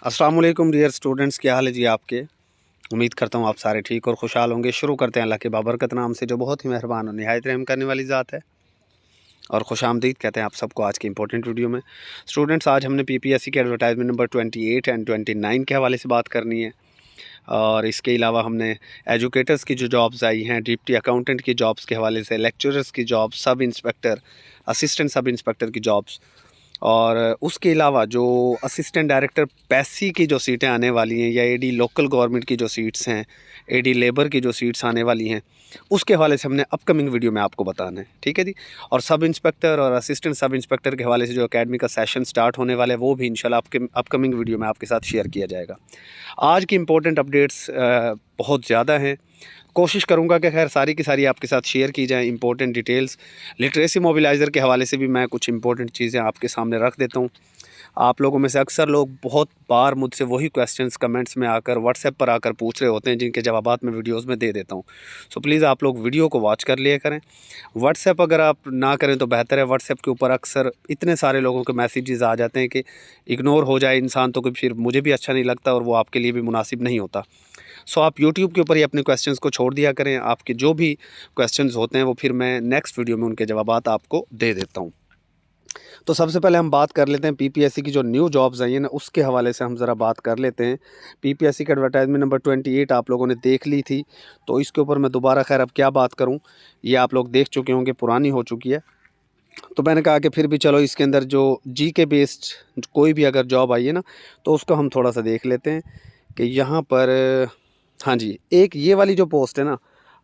अस्सलाम वालेकुम dear students, क्या हाल है जी आपके। उम्मीद करता हूँ आप सारे ठीक और खुशहाल होंगे। शुरू करते हैं अल्लाह के बाबरकत नाम से, जो बहुत ही मेहरबान और निहायत रहम करने वाली ज़ात है। और खुशामदीद कहते हैं आप सबको आज की इंपॉर्टेंट वीडियो में। स्टूडेंट्स, आज हमने पीपीएससी के एडवर्टाइजमेंट नंबर 28 एंड 29 के हवाले से बात करनी है। और इसके अलावा हमने एजुकेटर्स की जो जॉब्स आई हैं, डिप्टी अकाउंटेंट की जॉब्स के हवाले से, लेक्चरर्स की jobs, sub inspector, assistant sub inspector की जॉब्स, और उसके अलावा जो असिस्टेंट डायरेक्टर पैसी की जो सीटें आने वाली हैं, या एडी लोकल गवर्नमेंट की जो सीट्स हैं, एडी लेबर की जो सीट्स आने वाली हैं, उसके हवाले से हमने अपकमिंग वीडियो में आपको बताना है। ठीक है जी। और सब इंस्पेक्टर और असिस्टेंट सब इंस्पेक्टर के हवाले से जो एकेडमी का सेशन स्टार्ट होने वाला है, वो भी इंशाल्लाह आपके अपकमिंग वीडियो में आपके साथ शेयर किया जाएगा। आज की इम्पोर्टेंट अपडेट्स बहुत ज़्यादा हैं। कोशिश करूंगा कि खैर सारी की सारी आपके साथ शेयर की जाएं। इंपॉर्टेंट डिटेल्स लिटरेसी मोबिलाइज़र के हवाले से भी मैं कुछ इंपॉर्टेंट चीज़ें आपके सामने रख देता हूं। आप लोगों में से अक्सर लोग बहुत बार मुझसे वही क्वेश्चंस कमेंट्स में आकर, व्हाट्सएप पर आकर पूछ रहे होते हैं, जिनके जवाबात मैं वीडियोस में दे देता हूं। सो प्लीज़ आप लोग वीडियो को वॉच कर लिया करें। व्हाट्सएप अगर आप ना करें तो बेहतर है। व्हाट्सएप के ऊपर अक्सर इतने सारे लोगों के मैसेजेस आ जाते हैं कि इग्नोर हो जाए इंसान तो फिर मुझे भी अच्छा नहीं लगता और वो आपके लिए भी मुनासिब नहीं होता। सो आप यूट्यूब के ऊपर ही अपने क्वेश्चंस को छोड़ दिया करें। आपके जो भी क्वेश्चंस होते हैं वो फिर मैं नेक्स्ट वीडियो में उनके जवाबात आपको दे देता हूं। तो सबसे पहले हम बात कर लेते हैं पीपीएससी की जो न्यू जॉब्स आई हैं ना, उसके हवाले से हम ज़रा बात कर लेते हैं। पीपीएससी का एडवर्टाइजमेंट नंबर 28 आप लोगों ने देख ली थी, तो इसके ऊपर मैं दोबारा खैर अब क्या बात करूं, ये आप लोग देख चुके होंगे, पुरानी हो चुकी है। तो मैंने कहा कि फिर भी चलो इसके अंदर जो जीके बेस्ड कोई भी अगर जॉब आई है ना, तो उसको हम थोड़ा सा देख लेते हैं कि यहाँ पर हाँ जी, एक ये वाली जो पोस्ट है ना,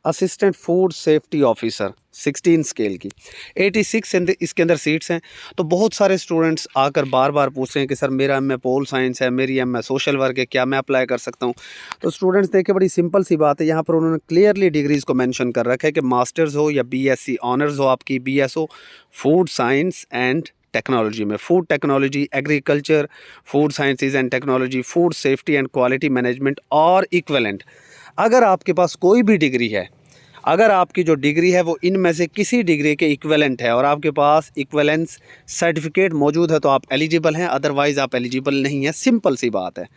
assistant food safety officer 16 scale की, 86 इसके अंदर सीट्स हैं। तो बहुत सारे स्टूडेंट्स आकर बार बार पूछ रहे हैं कि सर मेरा एमए पोल साइंस है, मेरी एमए सोशल वर्क है, क्या मैं अप्लाई कर सकता हूँ। तो स्टूडेंट्स देखिए, बड़ी सिंपल सी बात है। यहाँ पर उन्होंने क्लियरली डिग्रीज़ को मेंशन कर रखा है कि मास्टर्स हो या बीएससी ऑनर्स हो आपकी, BSc food science and technology में, food technology, agriculture, food sciences and technology, food safety and quality management और इक्विवेलेंट। अगर आपके पास कोई भी डिग्री है, अगर आपकी जो डिग्री है वो इनमें से किसी डिग्री के इक्विवेलेंट है और आपके पास इक्विवेलेंस सर्टिफिकेट मौजूद है, तो आप एलिजिबल हैं, अदरवाइज़ आप एलिजिबल नहीं हैं। सिंपल सी बात है।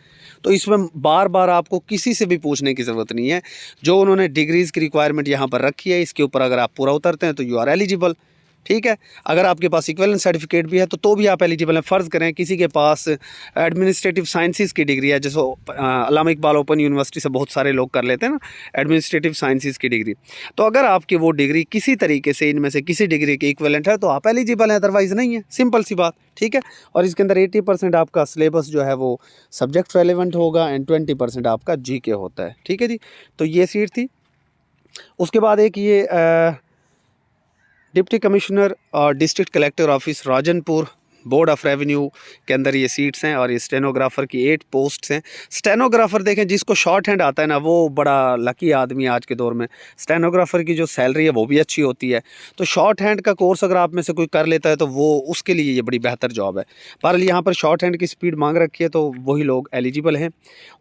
तो इसमें बार बार आपको किसी से भी पूछने की ज़रूरत नहीं है। जो उन्होंने डिग्रीज़ की रिक्वायरमेंट यहाँ पर रखी है, इसके ऊपर अगर आप पूरा उतरते हैं तो यू आर एलिजिबल। ठीक है। अगर आपके पास इक्विवेलेंट सर्टिफिकेट भी है तो भी आप एलिजिबल हैं। फ़र्ज़ करें किसी के पास एडमिनिस्ट्रेटिव साइंसेज़ की डिग्री है, जैसे अल्लामा इकबाल ओपन यूनिवर्सिटी से बहुत सारे लोग कर लेते हैं ना एडमिनिस्ट्रेटिव साइंसेज़ की डिग्री। तो अगर आपकी वो डिग्री किसी तरीके से इनमें से किसी डिग्री के इक्विवेलेंट है तो आप एलिजिबल हैं, अदरवाइज़ नहीं है। सिंपल सी बात। ठीक है। और इसके अंदर 80% आपका सिलेबस जो है वो सब्जेक्ट रेलिवेंट होगा एंड 20% आपका जीके होता है। ठीक है जी। तो ये सीट थी। उसके बाद एक ये डिप्टी कमिश्नर और district collector office Rajanpur, board of revenue के अंदर ये सीट्स हैं। और ये स्टेनोग्राफ़र की 8 पोस्ट्स हैं। स्टेनोग्राफ़र देखें, जिसको शॉर्ट हैंड आता है ना, वो बड़ा लकी आदमी है आज के दौर में। स्टेनोग्राफ़र की जो सैलरी है वो भी अच्छी होती है। तो शॉर्ट हैंड का कोर्स अगर आप में से कोई कर लेता है तो वो उसके लिए ये बड़ी बेहतर जॉब है। बहरहाल यहाँ पर शॉर्ट हैंड की स्पीड मांग रखी है, तो वही लोग एलिजिबल हैं।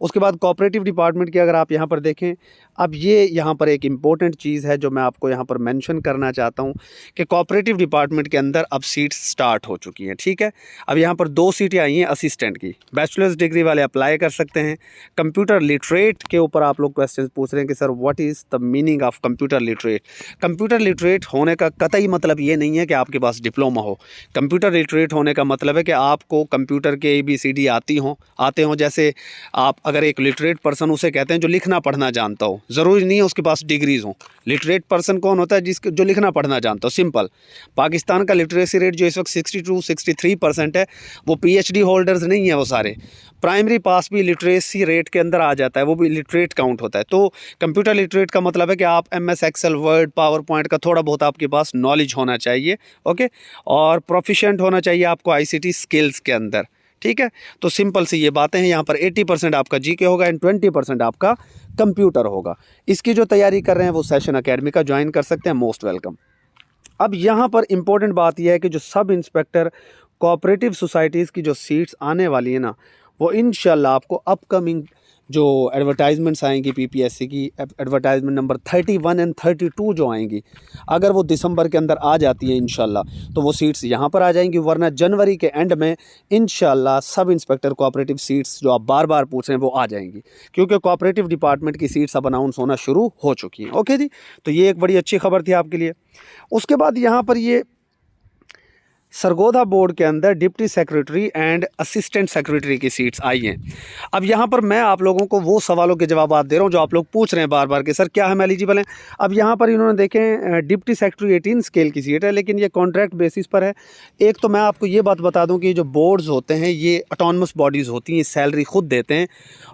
उसके बाद कोऑपरेटिव डिपार्टमेंट की अगर आप यहाँ पर देखें, अब ये यहाँ पर एक इम्पॉर्टेंट चीज़ है जो मैं आपको यहाँ पर मेंशन करना चाहता हूँ कि कोऑपरेटिव डिपार्टमेंट के अंदर अब सीट्स स्टार्ट हो चुकी हैं। ठीक है। अब यहाँ पर 2 सीटें आई हैं असिस्टेंट की। बैचलर्स डिग्री वाले अप्लाई कर सकते हैं। कंप्यूटर लिटरेट के ऊपर आप लोग क्वेश्चन पूछ रहे हैं कि sir what is the meaning of computer literate. Computer literate होने का कतई मतलब ये नहीं है कि आपके पास डिप्लोमा हो। कंप्यूटर लिटरेट होने का मतलब है कि आपको कंप्यूटर के ABCD आते हों। जैसे आप अगर एक लिटरेट पर्सन उसे कहते हैं जो लिखना पढ़ना जानता हो। ज़रूरी नहीं है उसके पास डिग्रीज़ हों। लिटरेट पर्सन कौन होता है? जो लिखना पढ़ना जानता हो। सिंपल। पाकिस्तान का लिटरेसी रेट जो इस वक्त 62-63% है, वो PhD होल्डर्स नहीं है। वो सारे प्राइमरी पास भी लिटरेसी रेट के अंदर आ जाता है, वो भी लिटरेट काउंट होता है। तो कंप्यूटर लिटरेट का मतलब है कि आप MS excel, word, power point का थोड़ा बहुत आपके पास नॉलेज होना चाहिए। ओके। और प्रोफिशिएंट होना चाहिए आपको ICT स्किल्स के अंदर। ठीक है। तो सिंपल सी ये बातें हैं। यहाँ पर 80% आपका जीके होगा एंड 20% आपका कंप्यूटर होगा। इसकी जो तैयारी कर रहे हैं वो सेशन अकेडमी का ज्वाइन कर सकते हैं। Most welcome. अब यहाँ पर इम्पोर्टेंट बात यह है कि जो सब इंस्पेक्टर कोऑपरेटिव सोसाइटीज़ की जो सीट्स आने वाली है ना, वो इंशाल्लाह आपको अपकमिंग जो एडवर्टाइजमेंट्स आएंगी पीपीएससी की, एडवर्टाइजमेंट नंबर 31 एंड 32 जो आएंगी, अगर वो दिसंबर के अंदर आ जाती है इंशाल्लाह तो वो सीट्स यहाँ पर आ जाएंगी, वरना जनवरी के एंड में इंशाल्लाह सब इंस्पेक्टर कोऑपरेटिव सीट्स जो आप बार बार पूछ रहे हैं वो आ जाएंगी, क्योंकि कोऑपरेटिव डिपार्टमेंट की सीट्स अब अनाउंस होना शुरू हो चुकी हैं। ओके जी, तो ये एक बड़ी अच्छी खबर थी आपके लिए। उसके बाद यहाँ पर ये सरगोधा बोर्ड के अंदर deputy secretary and assistant secretary की सीट्स आई हैं। अब यहाँ पर मैं आप लोगों को वो सवालों के जवाब दे रहा हूँ जो आप लोग पूछ रहे हैं बार बार कि सर क्या हम एलिजिबल हैं। अब यहाँ पर इन्होंने देखें डिप्टी सेक्रेटरी 18 स्केल की सीट है, लेकिन ये कॉन्ट्रैक्ट बेसिस पर है। एक तो मैं आपको ये बात बता दूँ कि जो बोर्ड्स होते हैं ये ऑटोनमस बॉडीज़ होती हैं, सैलरी खुद देते हैं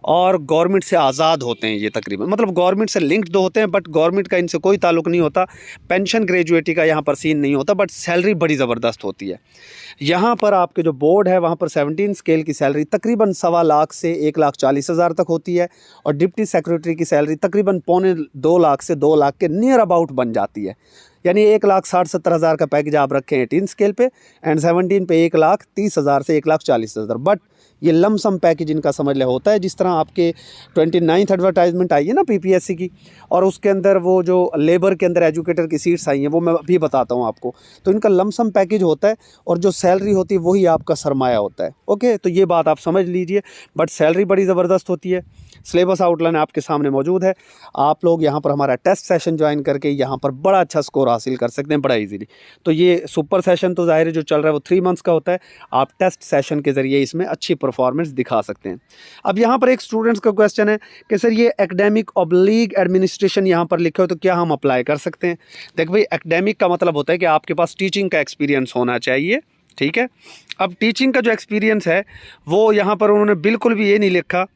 और गवर्नमेंट से आज़ाद होते हैं। ये तकरीबन मतलब गवर्नमेंट से लिंक्ड होते हैं, बट गवर्नमेंट का इनसे कोई ताल्लुक नहीं होता। पेंशन ग्रेजुएटी का यहाँ पर सीन नहीं होता, बट सैलरी बड़ी ज़बरदस्त होती है। यहाँ पर आपके जो बोर्ड है वहाँ पर 17 स्केल की सैलरी तकरीबन 1.25 लाख से 1,40,000 तक होती है, और डिप्टी सेक्रेटरी की सैलरी तकरीबन 2.25 लाख से 2 लाख के नियर अबाउट बन जाती है। यानी 1,60,70,000 का पैकेज आप रखें 18 स्केल पे, एंड 17 पे 1,30,000 से 1,40,000। बट ये लमसम पैकेज इनका समझ ले होता है। जिस तरह आपके 29th एडवर्टाइजमेंट आई है ना पीपीएससी की, और उसके अंदर वो जो लेबर के अंदर एजुकेटर की सीट्स आई हैं वो मैं अभी बताता हूँ आपको, तो इनका लमसम पैकेज होता है और जो सैलरी होती है वही आपका सरमाया होता है। ओके, तो ये बात आप समझ लीजिए, बट सैलरी बड़ी ज़बरदस्त होती है। सिलेबस आउटलाइन आपके सामने मौजूद है। आप लोग यहाँ पर हमारा टेस्ट सेशन ज्वाइन करके यहाँ पर बड़ा अच्छा स्कोर हासिल कर सकते हैं बड़ा इजीली। तो ये सुपर सेशन तो ज़ाहिर है जो चल रहा है वो 3 मंथ्स का होता है। आप टेस्ट सेशन के ज़रिए इसमें अच्छी परफॉर्मेंस दिखा सकते हैं। अब यहाँ पर एक स्टूडेंट्स का क्वेश्चन है कि सर ये एकेडमिक ऑब्लिग एडमिनिस्ट्रेशन यहाँ पर लिखे हो तो क्या हम अप्लाई कर सकते हैं। देख भाई, एकेडमिक का मतलब होता है कि आपके पास टीचिंग का एक्सपीरियंस होना चाहिए, ठीक है। अब टीचिंग का जो एक्सपीरियंस है वो यहाँ पर उन्होंने बिल्कुल भी ये नहीं लिखा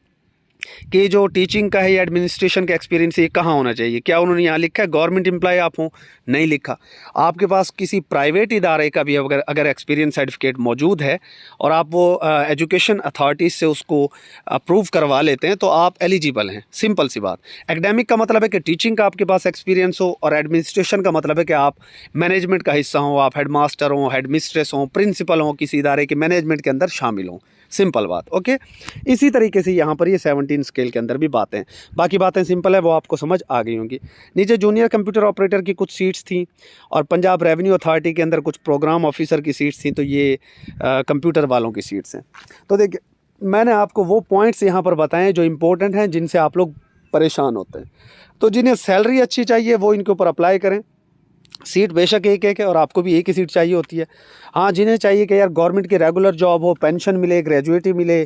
कि जो टीचिंग का है या एडमिनिस्ट्रेशन का एक्सपीरियंस ये कहाँ होना चाहिए। क्या उन्होंने यहाँ लिखा है गवर्नमेंट एम्प्लॉय आप हो? नहीं लिखा। आपके पास किसी प्राइवेट इदारे का भी अगर एक्सपीरियंस सर्टिफिकेट मौजूद है और आप वो एजुकेशन अथॉरिटीज़ से उसको अप्रूव करवा लेते हैं तो आप एलिजिबल हैं। सिंपल सी बात। एकेडमिक का मतलब है कि टीचिंग का आपके पास एक्सपीरियंस हो, और एडमिनिस्ट्रेशन का मतलब है कि आप मैनेजमेंट का हिस्सा हो, आप हेड मास्टर हों, हेड मिस्ट्रेस हों, प्रिंसिपल हों, किसी इदारे के मैनेजमेंट के अंदर शामिल हों। सिंपल बात। ओके, इसी तरीके से यहाँ पर ये 17 स्केल के अंदर भी बातें, बाकी बातें सिंपल है, वो आपको समझ आ गई होंगी। नीचे जूनियर कंप्यूटर ऑपरेटर की कुछ सीट्स थी, और पंजाब रेवेन्यू अथॉरिटी के अंदर कुछ प्रोग्राम ऑफिसर की सीट्स थी, तो ये कंप्यूटर वालों की सीट्स हैं। तो देखिए, मैंने आपको वो पॉइंट्स यहाँ पर बताएं जो इंपॉर्टेंट हैं, जिनसे आप लोग परेशान होते हैं। तो जिन्हें सैलरी अच्छी चाहिए वो इनके ऊपर अप्लाई करें। सीट बेशक एक एक है और आपको भी एक ही सीट चाहिए होती है। हाँ, जिन्हें चाहिए कि यार गवर्नमेंट की रेगुलर जॉब हो, पेंशन मिले, ग्रेजुएटी मिले,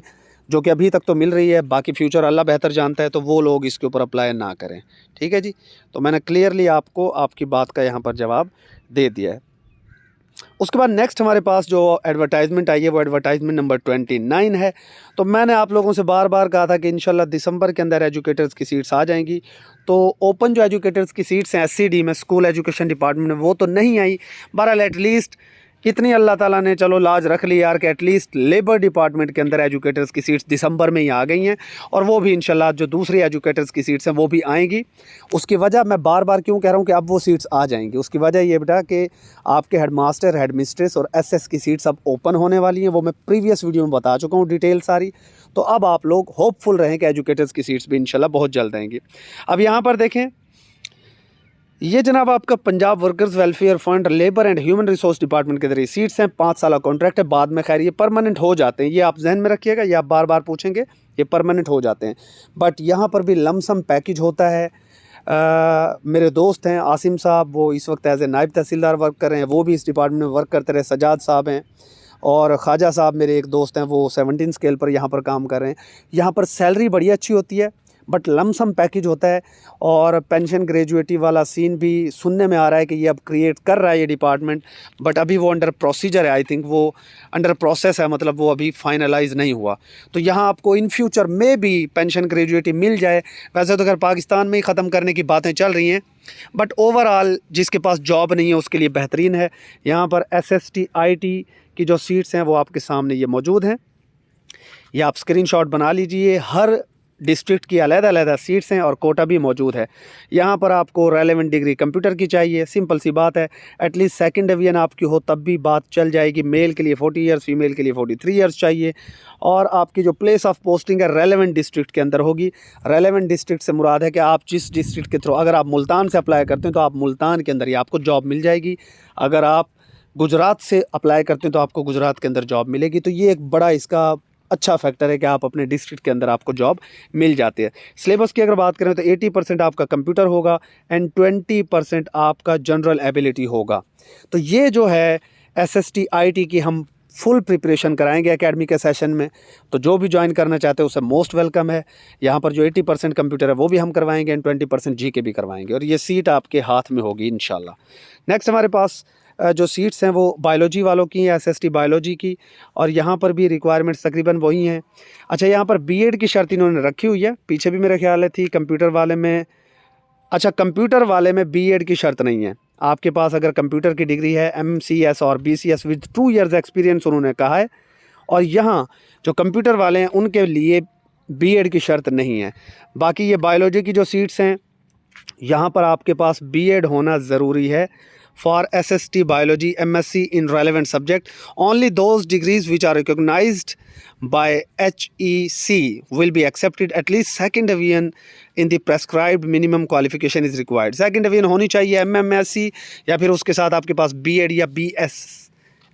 जो कि अभी तक तो मिल रही है, बाकी फ्यूचर अल्लाह बेहतर जानता है, तो वो लोग इसके ऊपर अप्लाई ना करें। ठीक है जी, तो मैंने क्लियरली आपको आपकी बात का यहाँ पर जवाब दे दिया है। उसके बाद नेक्स्ट हमारे पास जो एडवर्टाइजमेंट आई है वो एडवर्टाइजमेंट नंबर 29 है। तो मैंने आप लोगों से बार बार कहा था कि इंशाल्लाह दिसंबर के अंदर एजुकेटर्स की सीट्स आ जाएंगी। तो ओपन जो एजुकेटर्स की सीट्स हैं एससीडी में, स्कूल एजुकेशन डिपार्टमेंट में, वो तो नहीं आई। बहरहाल एटलीस्ट इतनी अल्लाह ताला ने चलो लाज रख ली यार कि एटलीस्ट लेबर डिपार्टमेंट के अंदर एजुकेटर्स की सीट्स दिसंबर में ही आ गई हैं, और वो भी इंशाल्लाह जो दूसरी एजुकेटर्स की सीट्स हैं वो भी आएंगी। उसकी वजह मैं बार बार क्यों कह रहा हूँ कि अब वो सीट्स आ जाएंगी, उसकी वजह ये बेटा कि आपके हेड मास्टर, हेड मिस्ट्रेस और एसएस की सीट्स अब ओपन होने वाली हैं। वो मैं प्रीवियस वीडियो में बता चुका हूँ डिटेल सारी। तो अब आप लोग होपफुल रहें कि एजुकेटर्स की सीट्स भी इंशाल्लाह बहुत जल्द आएंगी। अब यहाँ पर देखें, ये जनाब आपका Punjab workers welfare fund labour and human resource department के जरिए सीट्स हैं। 5 साल कॉन्ट्रैक्ट है, बाद में खैर ये परमानेंट हो जाते हैं। ये आप जहन में रखिएगा, ये आप बार बार पूछेंगे, ये परमानेंट हो जाते हैं। बट यहाँ पर भी लमसम पैकेज होता है। मेरे दोस्त हैं आसिम साहब, वो इस वक्त एज ए नायब तहसीलदार वर्क कर रहे हैं, वो भी इस डिपार्टमेंट में वर्क करते रहे। सजाद साहब हैं, और ख्वाजा साहब मेरे एक दोस्त हैं, वो 17 स्केल पर यहाँ पर काम कर रहे हैं। यहाँ पर सैलरी बड़ी अच्छी होती है, बट लमसम पैकेज होता है, और पेंशन ग्रेजुएटी वाला सीन भी सुनने में आ रहा है कि ये अब क्रिएट कर रहा है ये डिपार्टमेंट। बट अभी वो अंडर प्रोसीजर है, आई थिंक वो अंडर प्रोसेस है, मतलब वो अभी फाइनलाइज नहीं हुआ। तो यहाँ आपको इन फ्यूचर में भी पेंशन ग्रेजुएटी मिल जाए। वैसे तो अगर पाकिस्तान में ही ख़त्म करने की बातें चल रही हैं, बट ओवरऑल जिसके पास जॉब नहीं है उसके लिए बेहतरीन है। यहाँ पर SST IT की जो सीट्स हैं वो आपके सामने ये मौजूद हैं, ये आप स्क्रीनशॉट बना लीजिए। हर डिस्ट्रिक्ट की अलग-अलग सीट्स हैं और कोटा भी मौजूद है। यहाँ पर आपको रेलेवेंट डिग्री कंप्यूटर की चाहिए, सिंपल सी बात है। एटलीस्ट सेकंड डिवीजन आपकी हो तब भी बात चल जाएगी। मेल के लिए 40 ईयर्स, फीमेल के लिए 43 ईयर्स चाहिए। और आपकी जो प्लेस ऑफ पोस्टिंग है रेलेवेंट डिस्ट्रिक्ट के अंदर होगी। रेलेवेंट डिस्ट्रिक्ट से मुराद है कि आप जिस डिस्ट्रिक्ट के थ्रू, अगर आप मुल्तान से अप्लाई करते हैं तो आप मुल्तान के अंदर ही आपको जॉब मिल जाएगी। अगर आप गुजरात से अप्लाई करते हैं तो आपको गुजरात के अंदर जॉब मिलेगी। तो ये एक बड़ा इसका अच्छा फैक्टर है कि आप अपने डिस्ट्रिक्ट के अंदर आपको जॉब मिल जाती है। सिलेबस की अगर बात करें तो 80% आपका कंप्यूटर होगा एंड 20% आपका जनरल एबिलिटी होगा। तो ये जो है SST IT की हम फुल प्रिपरेशन कराएंगे एकेडमी के सेशन में। तो जो भी ज्वाइन करना चाहते हैं उसे मोस्ट वेलकम है। यहाँ पर जो 80% कंप्यूटर है वो भी हम करवाएंगे एंड 20% GK भी करवाएंगे और ये सीट आपके हाथ में होगी इंशाल्लाह। नेक्स्ट हमारे पास जो सीट्स हैं वो बायोलॉजी वालों की हैं, SST बायोलॉजी की, और यहाँ पर भी रिक्वायरमेंट्स तकरीबन वही हैं। अच्छा, यहाँ पर BEd की शर्त इन्होंने रखी हुई है, पीछे भी मेरे ख्याल है थी कंप्यूटर वाले में। अच्छा, कंप्यूटर वाले में BEd की शर्त नहीं है। आपके पास अगर कंप्यूटर की डिग्री है MCS और BCS विद 2 ईयर्स एक्सपीरियंस उन्होंने कहा है, और यहाँ जो कंप्यूटर वाले हैं उनके लिए BEd की शर्त नहीं है। बाकी ये बायोलॉजी की जो सीट्स हैं यहाँ पर आपके पास BEd होना ज़रूरी है। For SST biology MSc in relevant subject, only those degrees which are recognized by HEC will be accepted. At least second division in the prescribed minimum qualification is required. Second division होनी चाहिए MMSc या फिर उसके साथ आपके पास BEd या BS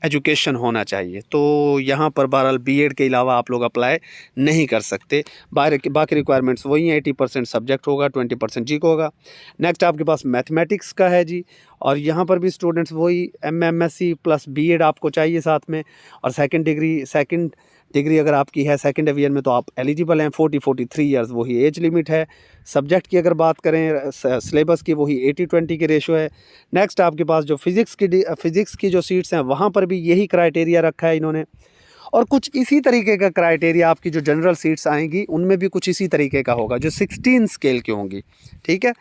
education होना चाहिए। तो यहाँ पर बहरहाल BEd के अलावा आप लोग अप्लाई नहीं कर सकते। बाकी रिक्वायरमेंट्स वही हैं। 80% सब्जेक्ट होगा, 20% जी को होगा। नेक्स्ट आपके पास मैथमेटिक्स का है जी, और यहाँ पर भी स्टूडेंट्स वही MMSc प्लस BEd आपको चाहिए साथ में। और सेकंड डिग्री अगर आपकी है सेकंड डिवीजन में तो आप एलिजिबल हैं। 43 ईयर्स वही एज लिमिट है। सब्जेक्ट की अगर बात करें सिलेबस की, वही 80-20 की रेशो है। नेक्स्ट आपके पास जो फिज़िक्स की जो सीट्स हैं वहाँ पर भी यही क्राइटेरिया रखा है इन्होंने, और कुछ इसी तरीके का क्राइटेरिया आपकी जो जनरल सीट्स आएंगी उनमें भी कुछ इसी तरीके का होगा जो 16 स्केल की होंगी। ठीक है,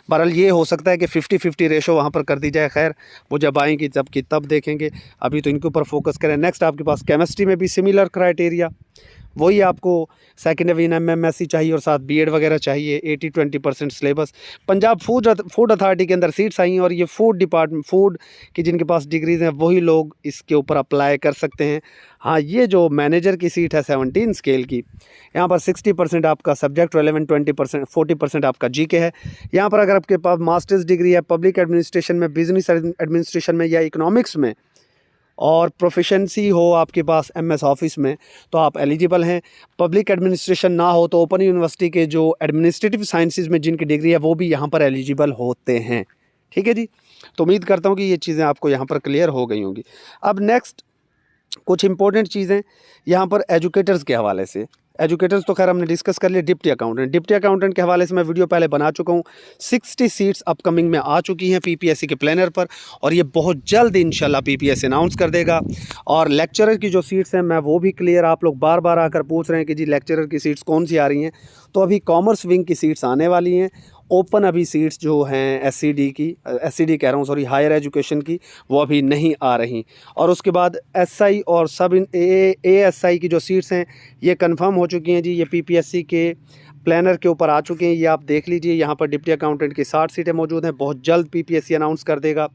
बहरहाल ये हो सकता है कि 50-50 रेशो वहाँ पर कर दी जाए। खैर वो जब आएंगी तब देखेंगे, अभी तो इनके ऊपर फोकस करें। नेक्स्ट आपके पास केमिस्ट्री में भी सिमिलर क्राइटेरिया, वही आपको सेकेंड डिवीजन MMSc चाहिए और साथ BEd वगैरह चाहिए। 80-20% सिलेबस। पंजाब फूड अथॉरिटी के अंदर सीट्स आई हैं और ये फूड की जिनके पास डिग्रीज़ हैं वही लोग इसके ऊपर अप्लाई कर सकते हैं। हाँ, ये जो मैनेजर की सीट है 17 स्केल की, यहाँ पर 60% आपका सब्जेक्ट रेलेवेंट, 40% आपका GK है। यहाँ पर अगर आपके पास मास्टर्स डिग्री है पब्लिक एडमिनिस्ट्रेशन में, बिजनेस एडमिनिस्ट्रेशन में या इकोनॉमिक्स में, और प्रोफिशेंसी हो आपके पास MS ऑफिस में, तो आप एलिजिबल हैं। पब्लिक एडमिनिस्ट्रेशन ना हो तो ओपन यूनिवर्सिटी के जो एडमिनिस्ट्रेटिव साइंसेज में जिनकी डिग्री है वो भी यहाँ पर एलिजिबल होते हैं। ठीक है जी, तो उम्मीद करता हूँ कि ये चीज़ें आपको यहाँ पर क्लियर हो गई होंगी। अब नेक्स्ट कुछ इंपॉर्टेंट चीज़ें यहाँ पर एजुकेटर्स के हवाले से। एजुकेटर्स तो खैर हमने डिस्कस कर लिया। डिप्टी अकाउंटेंट के हवाले से मैं वीडियो पहले बना चुका हूँ। 60 सीट्स अपकमिंग में आ चुकी हैं PPSC के प्लानर पर, और ये बहुत जल्द इंशाल्लाह PPSC अनाउंस कर देगा। और लेक्चरर की जो सीट्स हैं मैं वो भी क्लियर, आप लोग बार बार आकर पूछ रहे हैं कि जी लेक्चरर की सीट्स कौन सी आ रही हैं, तो अभी कॉमर्स विंग की सीट्स आने वाली हैं। ओपन अभी सीट्स जो हैं SCD कह रहा हूँ सॉरी, हायर एजुकेशन की, वो अभी नहीं आ रही। और उसके बाद SI और सब ASI की जो सीट्स हैं ये कंफर्म हो चुकी हैं जी। ये PPSC के प्लानर के ऊपर आ चुके हैं, ये आप देख लीजिए। यहाँ पर डिप्टी अकाउंटेंट की 60 सीटें मौजूद हैं, बहुत जल्द PPSC अनाउंस कर देगा।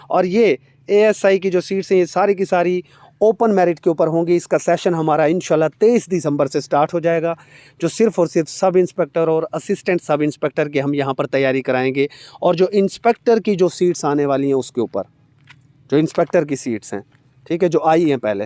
और ये ASI की जो सीट्स हैं ये सारी की सारी ओपन मेरिट के ऊपर होंगी। इसका सेशन हमारा इंशाल्लाह 23 दिसंबर से स्टार्ट हो जाएगा, जो सिर्फ़ और सिर्फ सब इंस्पेक्टर और असिस्टेंट सब इंस्पेक्टर के हम यहाँ पर तैयारी कराएंगे। और जो इंस्पेक्टर की जो सीट्स आने वाली हैं उसके ऊपर, जो इंस्पेक्टर की सीट्स हैं, ठीक है, जो आई हैं पहले,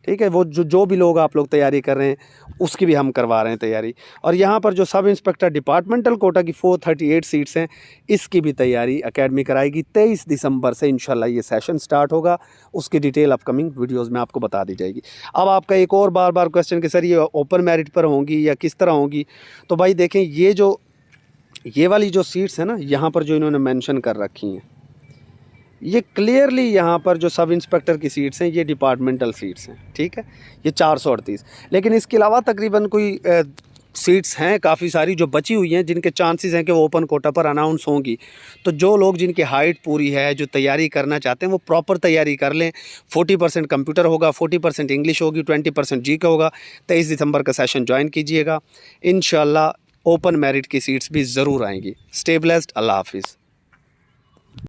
ठीक है, वो जो भी लोग आप लोग तैयारी कर रहे हैं उसकी भी हम करवा रहे हैं तैयारी। और यहाँ पर जो सब इंस्पेक्टर डिपार्टमेंटल कोटा की 438 सीट्स हैं इसकी भी तैयारी एकेडमी कराएगी। 23 दिसंबर से इंशाल्लाह ये सेशन स्टार्ट होगा, उसकी डिटेल अपकमिंग वीडियोस में आपको बता दी जाएगी। अब आपका एक और बार क्वेश्चन कि सर ये ओपन मेरिट पर होंगी या किस तरह होंगी, तो भाई देखें ये वाली जो सीट्स हैं ना यहाँ पर जो इन्होंने मेंशन कर रखी हैं, ये क्लियरली यहाँ पर जो सब इंस्पेक्टर की सीट्स हैं ये डिपार्टमेंटल सीट्स हैं। ठीक है, ये 438, लेकिन इसके अलावा तकरीबन कोई सीट्स हैं काफ़ी सारी जो बची हुई हैं जिनके चांसेस हैं कि वो ओपन कोटा पर अनाउंस होंगी। तो जो लोग जिनकी हाइट पूरी है, जो तैयारी करना चाहते हैं, वो प्रॉपर तैयारी कर लें। 40% कंप्यूटर होगा, 40% इंग्लिश होगी, 20% जी का होगा। 23 दिसंबर का सेशन ज्वाइन कीजिएगा। इंशाल्लाह ओपन मेरिट की सीट्स भी ज़रूर आएंगी। स्टे ब्लेस्ड, अल्लाह हाफिज़।